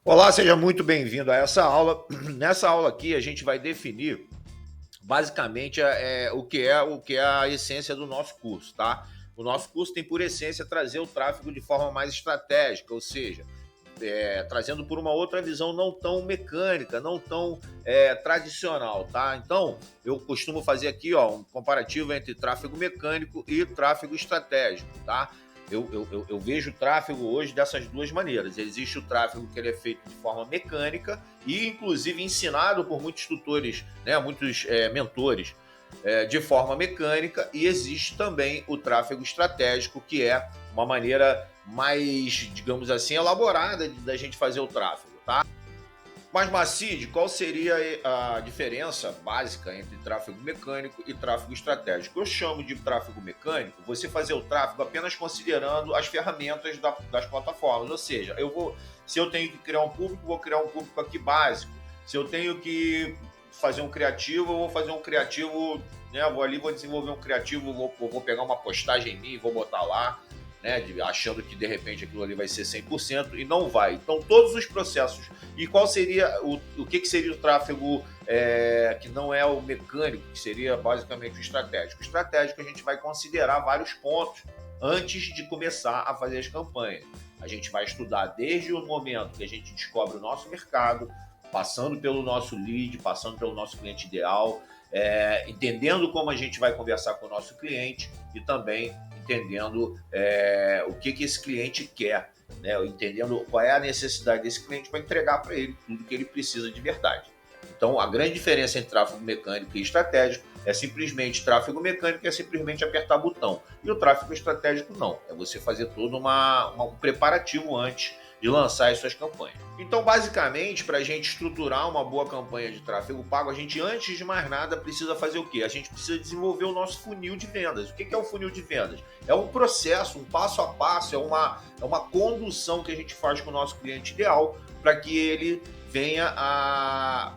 Olá, seja muito bem-vindo a essa aula. Nessa aula aqui a gente vai definir basicamente o que é a essência do nosso curso, tá? O nosso curso tem por essência trazer o tráfego de forma mais estratégica, ou seja, trazendo por uma outra visão não tão mecânica, não tão tradicional, tá? Então, eu costumo fazer aqui um comparativo entre tráfego mecânico e tráfego estratégico, tá? Eu vejo o tráfego hoje dessas duas maneiras. Existe o tráfego que ele é feito de forma mecânica e, inclusive, ensinado por muitos tutores, né, muitos mentores, de forma mecânica, e existe também o tráfego estratégico, que é uma maneira mais, digamos assim, elaborada da gente fazer o tráfego, tá? Mas, Macide, qual seria a diferença básica entre tráfego mecânico e tráfego estratégico? Eu chamo de tráfego mecânico você fazer o tráfego apenas considerando as ferramentas das plataformas. Ou seja, se eu tenho que criar um público, vou criar um público aqui básico. Se eu tenho que fazer um criativo, eu vou fazer um criativo, né? Vou desenvolver um criativo, vou pegar uma postagem minha e vou botar lá, né, achando que de repente aquilo ali vai ser 100% e não vai. Então, todos os processos. E qual seria o que seria o tráfego que não é o mecânico, que seria basicamente o estratégico? O estratégico a gente vai considerar vários pontos antes de começar a fazer as campanhas. A gente vai estudar desde o momento que a gente descobre o nosso mercado, passando pelo nosso lead, passando pelo nosso cliente ideal, entendendo como a gente vai conversar com o nosso cliente e também entendendo o que esse cliente quer, né? Entendendo qual é a necessidade desse cliente para entregar para ele tudo que ele precisa de verdade. Então, a grande diferença entre tráfego mecânico e estratégico é simplesmente tráfego mecânico, é simplesmente apertar botão. E o tráfego estratégico não, é você fazer todo um preparativo antes de lançar as suas campanhas. Então, basicamente, para a gente estruturar uma boa campanha de tráfego pago, a gente, antes de mais nada, precisa fazer o quê? A gente precisa desenvolver o nosso funil de vendas. O que é o funil de vendas? É um processo, um passo a passo, é uma condução que a gente faz com o nosso cliente ideal para que ele venha a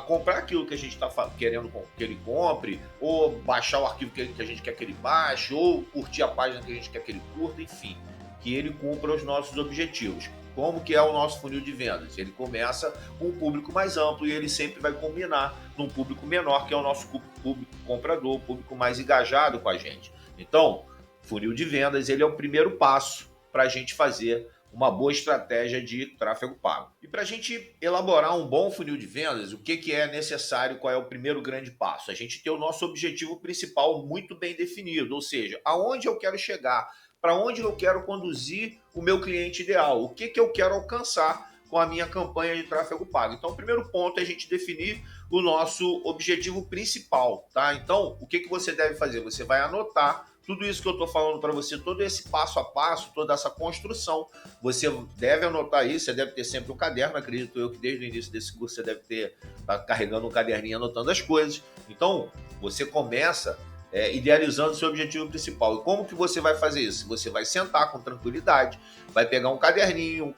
comprar aquilo que a gente está querendo que ele compre, ou baixar o arquivo que a gente quer que ele baixe, ou curtir a página que a gente quer que ele curta, enfim, que ele cumpra os nossos objetivos. Como que é o nosso funil de vendas? Ele começa com um público mais amplo e ele sempre vai combinar num público menor, que é o nosso público comprador, o público mais engajado com a gente. Então, funil de vendas, ele é o primeiro passo para a gente fazer uma boa estratégia de tráfego pago. E para a gente elaborar um bom funil de vendas, o que é necessário, qual é o primeiro grande passo? A gente ter o nosso objetivo principal muito bem definido, ou seja, aonde eu quero chegar, para onde eu quero conduzir o meu cliente ideal, o que eu quero alcançar com a minha campanha de tráfego pago. Então, o primeiro ponto é a gente definir o nosso objetivo principal, tá? Então, o que você deve fazer? Você vai anotar tudo isso que eu estou falando para você, todo esse passo a passo, toda essa construção. Você deve anotar isso, você deve ter sempre um caderno, acredito eu que desde o início desse curso você deve tá carregando um caderninho anotando as coisas. Então, você começa idealizando o seu objetivo principal. E como que você vai fazer isso? Você vai sentar com tranquilidade, vai pegar um caderninho,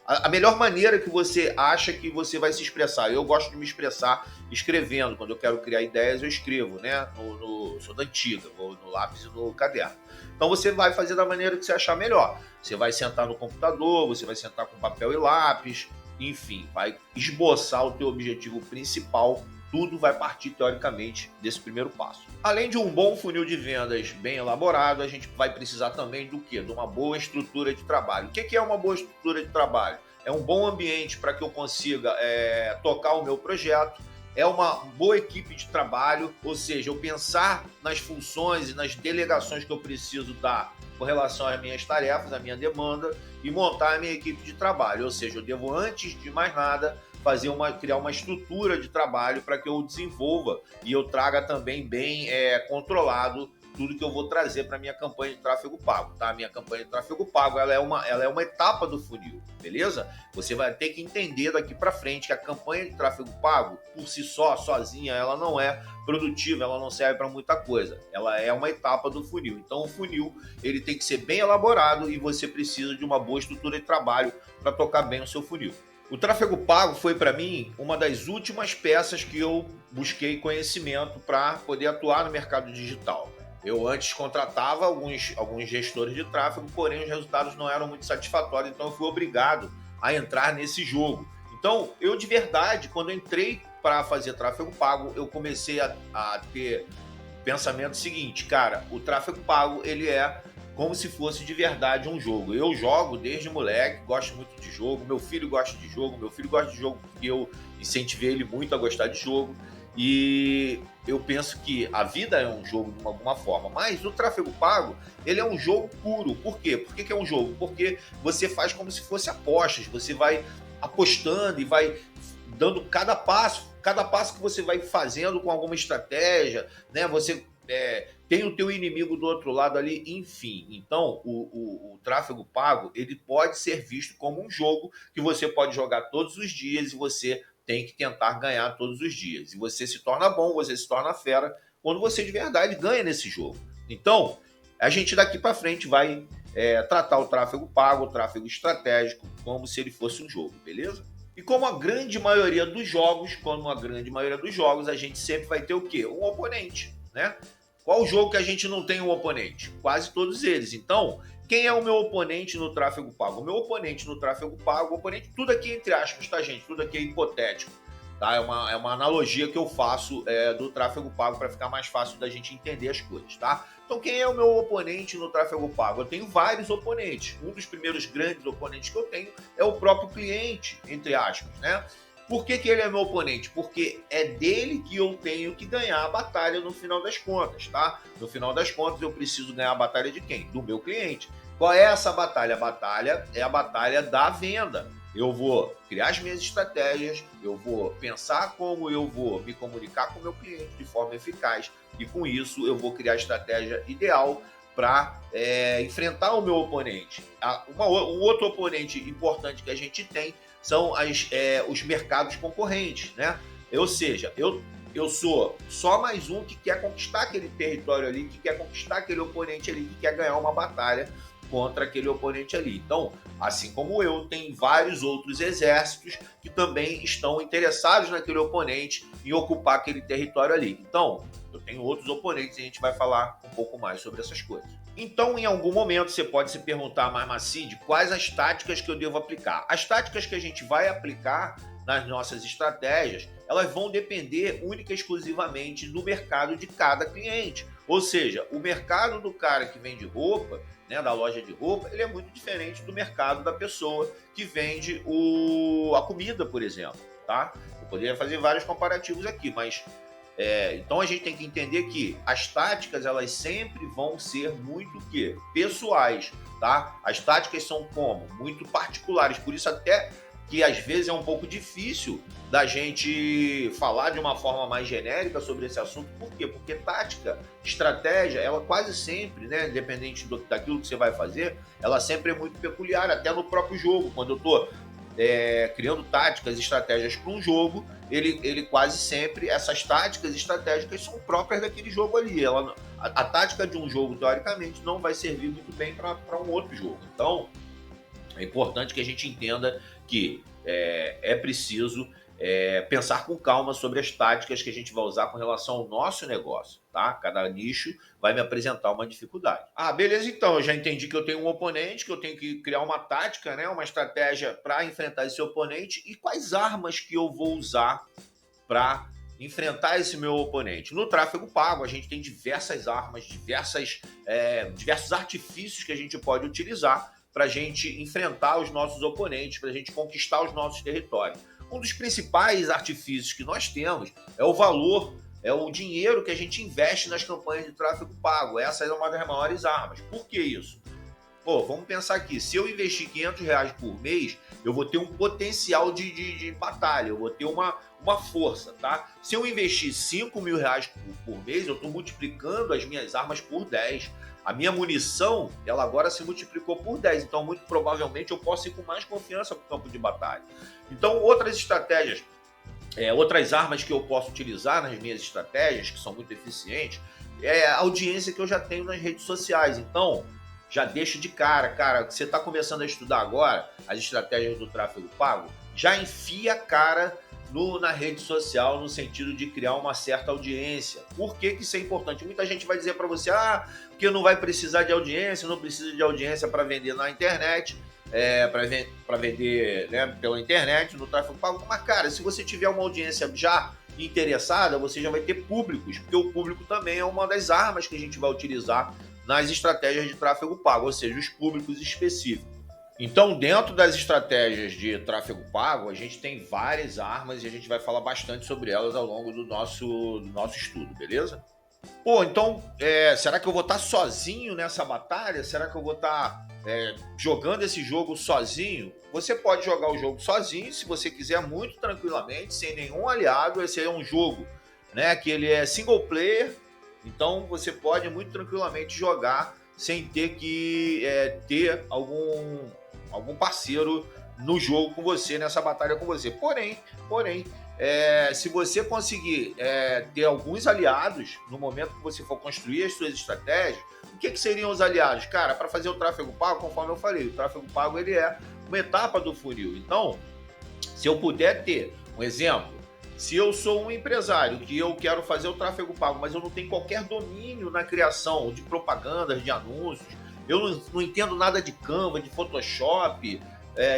a melhor maneira que você acha que você vai se expressar. Eu gosto de me expressar escrevendo. Quando eu quero criar ideias, eu escrevo, né? Sou da antiga, vou no lápis e no caderno. Então você vai fazer da maneira que você achar melhor. Você vai sentar no computador, você vai sentar com papel e lápis, enfim, vai esboçar o teu objetivo principal. Tudo vai partir, teoricamente, desse primeiro passo. Além de um bom funil de vendas bem elaborado, a gente vai precisar também do quê? De uma boa estrutura de trabalho. O que é uma boa estrutura de trabalho? É um bom ambiente para que eu consiga tocar o meu projeto, é uma boa equipe de trabalho, ou seja, eu pensar nas funções e nas delegações que eu preciso dar com relação às minhas tarefas, à minha demanda, e montar a minha equipe de trabalho. Ou seja, eu devo, antes de mais nada, criar uma estrutura de trabalho para que eu desenvolva e eu traga também bem controlado tudo que eu vou trazer para a minha campanha de tráfego pago, tá? A minha campanha de tráfego pago, ela é uma etapa do funil, beleza? Você vai ter que entender daqui para frente que a campanha de tráfego pago, por si só, sozinha, ela não é produtiva, ela não serve para muita coisa. Ela é uma etapa do funil. Então, o funil, ele tem que ser bem elaborado e você precisa de uma boa estrutura de trabalho para tocar bem o seu funil. O tráfego pago foi, para mim, uma das últimas peças que eu busquei conhecimento para poder atuar no mercado digital. Eu antes contratava alguns gestores de tráfego, porém os resultados não eram muito satisfatórios, então eu fui obrigado a entrar nesse jogo. Então, eu de verdade, quando eu entrei para fazer tráfego pago, eu comecei a ter pensamento seguinte, cara, o tráfego pago, ele é como se fosse de verdade um jogo. Eu jogo desde moleque, gosto muito de jogo, meu filho gosta de jogo porque eu incentivei ele muito a gostar de jogo, e eu penso que a vida é um jogo de alguma forma, mas o tráfego pago, ele é um jogo puro. Por quê? Por que é um jogo? Porque você faz como se fosse apostas, você vai apostando e vai dando cada passo que você vai fazendo com alguma estratégia, né? Você tem o teu inimigo do outro lado ali, enfim. Então, o tráfego pago, ele pode ser visto como um jogo que você pode jogar todos os dias e você tem que tentar ganhar todos os dias. E você se torna bom, você se torna fera quando você de verdade ganha nesse jogo. Então, a gente daqui para frente vai tratar o tráfego pago, o tráfego estratégico, como se ele fosse um jogo, beleza? E como a grande maioria dos jogos, a gente sempre vai ter o quê? Um oponente, né? Qual jogo que a gente não tem um oponente? Quase todos eles. Então, quem é o meu oponente no tráfego pago? O meu oponente no tráfego pago, tudo aqui entre aspas, tá, gente? Tudo aqui é hipotético, tá? É uma analogia que eu faço do tráfego pago para ficar mais fácil da gente entender as coisas, tá? Então, quem é o meu oponente no tráfego pago? Eu tenho vários oponentes. Um dos primeiros grandes oponentes que eu tenho é o próprio cliente, entre aspas, né? Por que ele é meu oponente? Porque é dele que eu tenho que ganhar a batalha no final das contas, tá? No final das contas, eu preciso ganhar a batalha de quem? Do meu cliente. Qual é essa batalha? A batalha é a batalha da venda. Eu vou criar as minhas estratégias, eu vou pensar como eu vou me comunicar com o meu cliente de forma eficaz, e com isso eu vou criar a estratégia ideal para enfrentar o meu oponente. Um outro oponente importante que a gente tem são os mercados concorrentes, né? Ou seja, eu sou só mais um que quer conquistar aquele território ali, que quer conquistar aquele oponente ali, que quer ganhar uma batalha contra aquele oponente ali. Então, assim como eu, tem vários outros exércitos que também estão interessados naquele oponente, em ocupar aquele território ali. Então, eu tenho outros oponentes e a gente vai falar um pouco mais sobre essas coisas. Então, em algum momento, você pode se perguntar, mas Macide, quais as táticas que eu devo aplicar? As táticas que a gente vai aplicar nas nossas estratégias, elas vão depender única e exclusivamente do mercado de cada cliente. Ou seja, o mercado do cara que vende roupa, né, da loja de roupa, ele é muito diferente do mercado da pessoa que vende a comida, por exemplo, tá? Eu poderia fazer vários comparativos aqui, mas então a gente tem que entender que as táticas, elas sempre vão ser muito o quê? Pessoais, tá? As táticas são como? Muito particulares, por isso até que às vezes é um pouco difícil da gente falar de uma forma mais genérica sobre esse assunto. Por quê? Porque tática, estratégia, ela quase sempre, né, independente daquilo que você vai fazer, ela sempre é muito peculiar, até no próprio jogo. Quando eu estou criando táticas, estratégias para um jogo, ele quase sempre, essas táticas estratégicas são próprias daquele jogo ali. A tática de um jogo, teoricamente, não vai servir muito bem para um outro jogo. Então, é importante que a gente entenda que é preciso pensar com calma sobre as táticas que a gente vai usar com relação ao nosso negócio, tá? Cada nicho vai me apresentar uma dificuldade. Ah, beleza, então, eu já entendi que eu tenho um oponente, que eu tenho que criar uma tática, né, uma estratégia para enfrentar esse oponente, e quais armas que eu vou usar para enfrentar esse meu oponente. No tráfego pago, a gente tem diversas armas, diversos artifícios que a gente pode utilizar para a gente enfrentar os nossos oponentes, para a gente conquistar os nossos territórios. Um dos principais artifícios que nós temos é o valor, é o dinheiro que a gente investe nas campanhas de tráfego pago. Essa é uma das maiores armas. Por que isso? Pô, vamos pensar aqui, se eu investir R$ 500 por mês, eu vou ter um potencial de batalha, eu vou ter uma força, tá? Se eu investir R$ 5.000 por mês, eu estou multiplicando as minhas armas por 10. A minha munição, ela agora se multiplicou por 10, então muito provavelmente eu posso ir com mais confiança para o campo de batalha. Então, outras estratégias, outras armas que eu posso utilizar nas minhas estratégias, que são muito eficientes, é a audiência que eu já tenho nas redes sociais. Então, já deixo de cara, você está começando a estudar agora as estratégias do tráfego pago, já enfia a cara na rede social, no sentido de criar uma certa audiência. Por que isso é importante? Muita gente vai dizer para você, porque não vai precisar de audiência, não precisa de audiência para vender na internet. para vender, né, pela internet, no tráfego pago. Mas, cara, se você tiver uma audiência já interessada, você já vai ter públicos, porque o público também é uma das armas que a gente vai utilizar nas estratégias de tráfego pago, ou seja, os públicos específicos. Então, dentro das estratégias de tráfego pago, a gente tem várias armas e a gente vai falar bastante sobre elas ao longo do nosso estudo, beleza? Pô, então, será que eu vou estar sozinho nessa batalha? Será que eu vou estar jogando esse jogo sozinho? Você pode jogar o jogo sozinho, se você quiser, muito tranquilamente, sem nenhum aliado. Esse aí é um jogo, né, que ele é single player, então você pode muito tranquilamente jogar sem ter que ter algum parceiro no jogo com você, nessa batalha com você. Porém, se você conseguir ter alguns aliados no momento que você for construir as suas estratégias, o que seriam os aliados? Cara, para fazer o tráfego pago, conforme eu falei, o tráfego pago ele é uma etapa do funil. Então, se eu puder ter um exemplo, se eu sou um empresário que eu quero fazer o tráfego pago, mas eu não tenho qualquer domínio na criação de propagandas, de anúncios, eu não entendo nada de Canva, de Photoshop,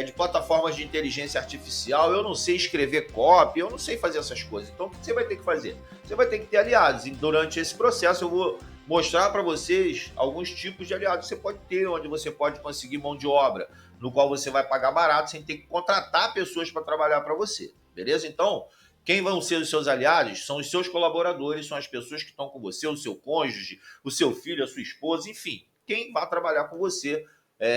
de plataformas de inteligência artificial, eu não sei escrever copy, eu não sei fazer essas coisas. Então, o que você vai ter que fazer? Você vai ter que ter aliados. E durante esse processo, eu vou mostrar para vocês alguns tipos de aliados que você pode ter, onde você pode conseguir mão de obra, no qual você vai pagar barato, sem ter que contratar pessoas para trabalhar para você. Beleza? Então, quem vão ser os seus aliados são os seus colaboradores, são as pessoas que estão com você, o seu cônjuge, o seu filho, a sua esposa, enfim, quem vai trabalhar com você,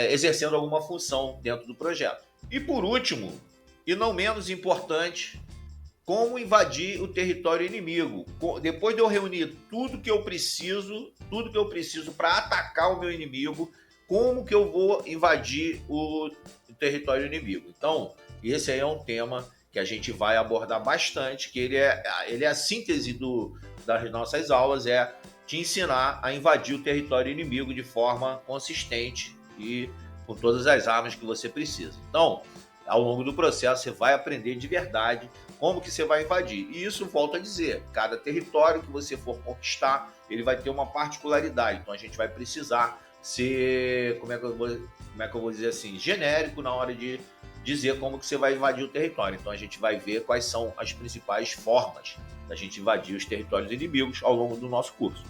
exercendo alguma função dentro do projeto. E por último, e não menos importante, como invadir o território inimigo. Depois de eu reunir tudo que eu preciso para atacar o meu inimigo, como que eu vou invadir o território inimigo? Então, esse aí é um tema que a gente vai abordar bastante, que ele é a síntese das nossas aulas, é te ensinar a invadir o território inimigo de forma consistente e com todas as armas que você precisa. Então, ao longo do processo, você vai aprender de verdade como que você vai invadir. E isso, volto a dizer, cada território que você for conquistar, ele vai ter uma particularidade. Então, a gente vai precisar ser, como é que eu vou dizer assim, genérico na hora de dizer como que você vai invadir o território. Então, a gente vai ver quais são as principais formas da gente invadir os territórios inimigos ao longo do nosso curso.